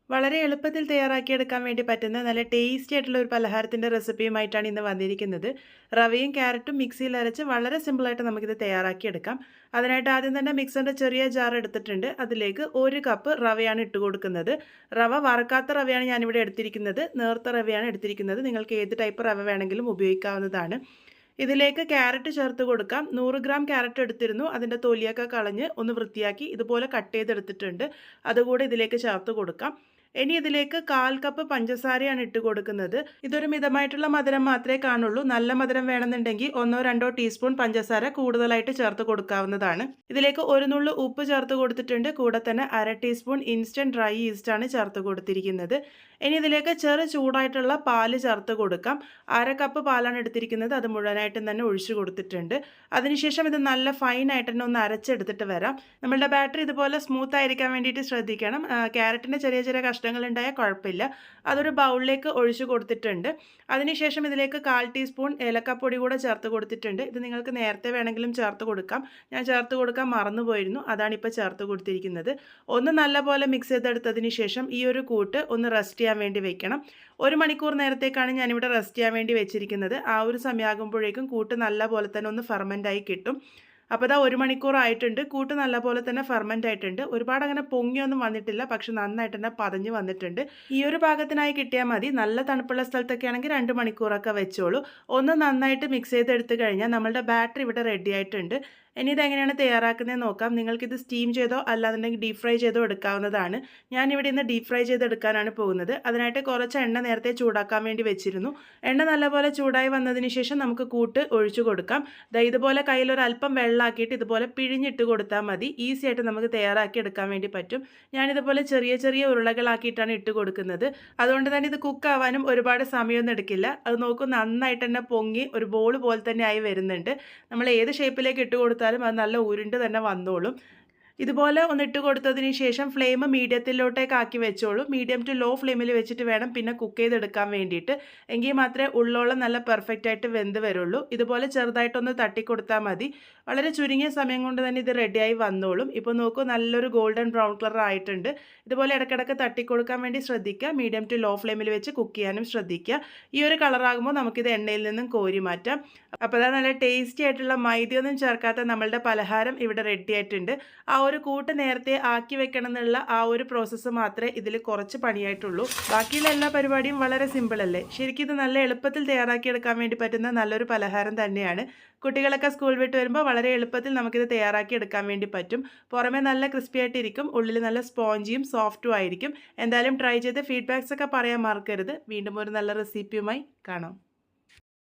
വളരെ എളുപ്പത്തിൽ തയ്യാറാക്കിയെടുക്കാൻ വേണ്ടി പറ്റുന്ന നല്ല ടേസ്റ്റി ആയിട്ടുള്ള ഒരു പലഹാരത്തിൻ്റെ റെസിപ്പിയുമായിട്ടാണ് ഇന്ന് വന്നിരിക്കുന്നത്. റവയും ക്യാരറ്റും മിക്സിയിൽ അരച്ച് വളരെ സിമ്പിളായിട്ട് നമുക്കിത് തയ്യാറാക്കിയെടുക്കാം. അതിനായിട്ട് ആദ്യം തന്നെ മിക്സറിൻ്റെ ചെറിയ ജാർ എടുത്തിട്ടുണ്ട്. അതിലേക്ക് 1 കപ്പ് റവയാണ് ഇട്ട് കൊടുക്കുന്നത്. റവ വറുക്കാത്ത റവയാണ് ഞാനിവിടെ എടുത്തിരിക്കുന്നത്. നേർത്ത റവയാണ് എടുത്തിരിക്കുന്നത്. നിങ്ങൾക്ക് ഏത് ടൈപ്പ് റവ വേണമെങ്കിലും ഉപയോഗിക്കാവുന്നതാണ്. ഇതിലേക്ക് ക്യാരറ്റ് ചേർത്ത് കൊടുക്കാം. 100 ഗ്രാം ക്യാരറ്റ് എടുത്തിരുന്നു. അതിൻ്റെ തൊലിയൊക്കെ കളഞ്ഞ് ഒന്ന് വൃത്തിയാക്കി ഇതുപോലെ കട്ട് ചെയ്തെടുത്തിട്ടുണ്ട്. അതുകൂടെ ഇതിലേക്ക് ചേർത്ത് കൊടുക്കാം. ഇനി ഇതിലേക്ക് 1/4 കപ്പ് പഞ്ചസാരയാണ് ഇട്ട് കൊടുക്കുന്നത്. ഇതൊരു മിതമായിട്ടുള്ള മധുരം മാത്രമേ കാണുള്ളൂ. നല്ല മധുരം വേണമെന്നുണ്ടെങ്കിൽ 1-2 ടീസ്പൂൺ പഞ്ചസാര കൂടുതലായിട്ട് ചേർത്ത് കൊടുക്കാവുന്നതാണ്. ഇതിലേക്ക് 1 നുള്ളു ഉപ്പ് ചേർത്ത് കൊടുത്തിട്ടുണ്ട്. കൂടെ തന്നെ 1/2 ടീസ്പൂൺ ഇൻസ്റ്റൻറ്റ് ഡ്രൈ ഈസ്റ്റാണ് ചേർത്ത് കൊടുത്തിരിക്കുന്നത്. ഇനി ഇതിലേക്ക് ചെറു ചൂടായിട്ടുള്ള പാല് ചേർത്ത് കൊടുക്കാം. 1/2 കപ്പ് പാലാണ് എടുത്തിരിക്കുന്നത്. അത് മുഴുവനായിട്ടും തന്നെ ഒഴിച്ചു കൊടുത്തിട്ടുണ്ട്. അതിനുശേഷം ഇത് നല്ല ഫൈനായിട്ട് തന്നെ ഒന്ന് അരച്ചെടുത്തിട്ട് വരാം. നമ്മളുടെ ബാറ്ററി ഇതുപോലെ സ്മൂത്ത് ആയിരിക്കാൻ വേണ്ടിയിട്ട് ശ്രദ്ധിക്കണം. ക്യാരറ്റിൻ്റെ ചെറിയ ചെറിയ കഷ്ണങ്ങളുണ്ടായാൽ കുഴപ്പമില്ല. അതൊരു ബൗളിലേക്ക് ഒഴിച്ചു കൊടുത്തിട്ടുണ്ട്. അതിനുശേഷം ഇതിലേക്ക് 1/4 ടീസ്പൂൺ ഏലക്കപ്പൊടി കൂടെ ചേർത്ത് കൊടുത്തിട്ടുണ്ട്. ഇത് നിങ്ങൾക്ക് നേരത്തെ വേണമെങ്കിലും ചേർത്ത് കൊടുക്കാം. ഞാൻ ചേർത്ത് കൊടുക്കാൻ മറന്നുപോയിരുന്നു. അതാണ് ഇപ്പോൾ ചേർത്ത് കൊടുത്തിരിക്കുന്നത്. ഒന്ന് നല്ലപോലെ മിക്സ് ചെയ്തെടുത്തതിന് ശേഷം ഈ ഒരു കൂട്ട് ഒന്ന് റെസ്റ്റ് ചെയ്യാൻ വേണ്ടി വെക്കണം. 1 മണിക്കൂർ നേരത്തേക്കാണ് ഞാനിവിടെ റെസ്റ്റ് ചെയ്യാൻ വേണ്ടി വെച്ചിരിക്കുന്നത്. ആ ഒരു സമയമാകുമ്പോഴേക്കും കൂട്ട് നല്ല പോലെ തന്നെ ഒന്ന് ഫെർമെൻ്റായി കിട്ടും. അപ്പോൾ ഇതാ 1 മണിക്കൂർ ആയിട്ടുണ്ട്. കൂട്ട് നല്ലപോലെ തന്നെ ഫെർമെൻ്റ് ആയിട്ടുണ്ട്. ഒരുപാട് അങ്ങനെ പൊങ്ങിയൊന്നും വന്നിട്ടില്ല. പക്ഷെ നന്നായിട്ട് തന്നെ പതഞ്ഞ് വന്നിട്ടുണ്ട്. ഈ ഒരു പാകത്തിനായി കിട്ടിയാൽ മതി. നല്ല തണുപ്പുള്ള സ്ഥലത്തൊക്കെ ആണെങ്കിൽ 2 മണിക്കൂറൊക്കെ വെച്ചോളൂ. ഒന്ന് നന്നായിട്ട് മിക്സ് ചെയ്തെടുത്ത് കഴിഞ്ഞാൽ നമ്മളുടെ ബാറ്ററി ഇവിടെ റെഡി ആയിട്ടുണ്ട്. ഇനി ഇതെങ്ങനെയാണ് തയ്യാറാക്കുന്നതെന്ന് നോക്കാം. നിങ്ങൾക്കിത് സ്റ്റീം ചെയ്തോ അല്ലാന്നുണ്ടെങ്കിൽ ഡീപ് ഫ്രൈ ചെയ്തോ എടുക്കാവുന്നതാണ്. ഞാനിവിടെ ഇന്ന് ഡീപ് ഫ്രൈ ചെയ്തെടുക്കാനാണ് പോകുന്നത്. അതിനായിട്ട് കുറച്ച് എണ്ണ നേരത്തെ ചൂടാക്കാൻ വേണ്ടി വെച്ചിരുന്നു. എണ്ണ നല്ലപോലെ ചൂടായി വന്നതിന് ശേഷം നമുക്ക് കൂട്ട് ഒഴിച്ചു കൊടുക്കാം. ഇതുപോലെ കയ്യിലൊരല്പം വെള്ളമാക്കിയിട്ട് ഇതുപോലെ പിഴിഞ്ഞിട്ട് കൊടുത്താൽ മതി. ഈസി ആയിട്ട് നമുക്ക് തയ്യാറാക്കി എടുക്കാൻ വേണ്ടി പറ്റും. ഞാനിതുപോലെ ചെറിയ ചെറിയ ഉരുളകളാക്കിയിട്ടാണ് ഇട്ട് കൊടുക്കുന്നത്. അതുകൊണ്ട് തന്നെ ഇത് കുക്കാവാനും ഒരുപാട് സമയമൊന്നും എടുക്കില്ല. അത് നോക്കൂ, നന്നായിട്ട് തന്നെ പൊങ്ങി ഒരു ബോൾ പോലെ തന്നെ ആയി വരുന്നുണ്ട്. നമ്മൾ ഏത് ഷേപ്പിലേക്ക് ഇട്ട് കൊടുത്താലും അത് നല്ല ഉരുണ്ട് തന്നെ വന്നോളും. ഇതുപോലെ ഒന്നിട്ട് കൊടുത്തതിന് ശേഷം ഫ്ലെയിം മീഡിയത്തിലോട്ടേക്ക് ആക്കി വെച്ചോളൂ. മീഡിയം ടു ലോ ഫ്ലെയിമിൽ വെച്ചിട്ട് വേണം പിന്നെ കുക്ക് ചെയ്തെടുക്കാൻ വേണ്ടിയിട്ട്. എങ്കിൽ മാത്രമേ ഉള്ളോളം നല്ല പെർഫെക്റ്റ് ആയിട്ട് വെന്ത് വരുള്ളൂ. ഇതുപോലെ ചെറുതായിട്ടൊന്ന് തട്ടിക്കൊടുത്താൽ മതി. വളരെ ചുരുങ്ങിയ സമയം കൊണ്ട് തന്നെ ഇത് റെഡിയായി വന്നോളും. ഇപ്പോൾ നോക്കൂ, നല്ലൊരു ഗോൾഡൻ ബ്രൗൺ കളർ ആയിട്ടുണ്ട്. ഇതുപോലെ ഇടയ്ക്കിടയ്ക്ക് തട്ടിക്കൊടുക്കാൻ വേണ്ടി ശ്രദ്ധിക്കുക. മീഡിയം ടു ലോ ഫ്ലെയിമിൽ വെച്ച് കുക്ക് ചെയ്യാനും ശ്രദ്ധിക്കുക. ഈ ഒരു കളറാകുമ്പോൾ നമുക്കിത് എണ്ണയിൽ നിന്നും കോരി മാറ്റാം. അപ്പോൾ അതാ നല്ല ടേസ്റ്റി ആയിട്ടുള്ള മൈദയൊന്നും ചേർക്കാത്ത നമ്മളുടെ പലഹാരം ഇവിടെ റെഡി ആയിട്ടുണ്ട്. ആ ഒരു കൂട്ട് നേരത്തെ ആക്കി വെക്കണം എന്നുള്ള ആ ഒരു പ്രോസസ്സ് മാത്രമേ ഇതിൽ കുറച്ച് പണിയായിട്ടുള്ളൂ. ബാക്കിയുള്ള എല്ലാ പരിപാടിയും വളരെ സിമ്പിൾ അല്ലേ? ശരിക്കും ഇത് നല്ല എളുപ്പത്തിൽ തയ്യാറാക്കിയെടുക്കാൻ വേണ്ടി പറ്റുന്ന നല്ലൊരു പലഹാരം തന്നെയാണ്. കുട്ടികളൊക്കെ സ്കൂൾ വിട്ട് വരുമ്പോൾ വളരെ എളുപ്പത്തിൽ നമുക്കിത് തയ്യാറാക്കി എടുക്കാൻ വേണ്ടി പറ്റും. പുറമെ നല്ല ക്രിസ്പി ആയിട്ടിരിക്കും, ഉള്ളിൽ നല്ല സ്പോഞ്ചിയും സോഫ്റ്റും ആയിരിക്കും. എന്തായാലും ട്രൈ ചെയ്ത് ഫീഡ്ബാക്സ് ഒക്കെ പറയാൻ മറക്കരുത്. വീണ്ടും ഒരു നല്ല റെസിപ്പിയുമായി കാണാം.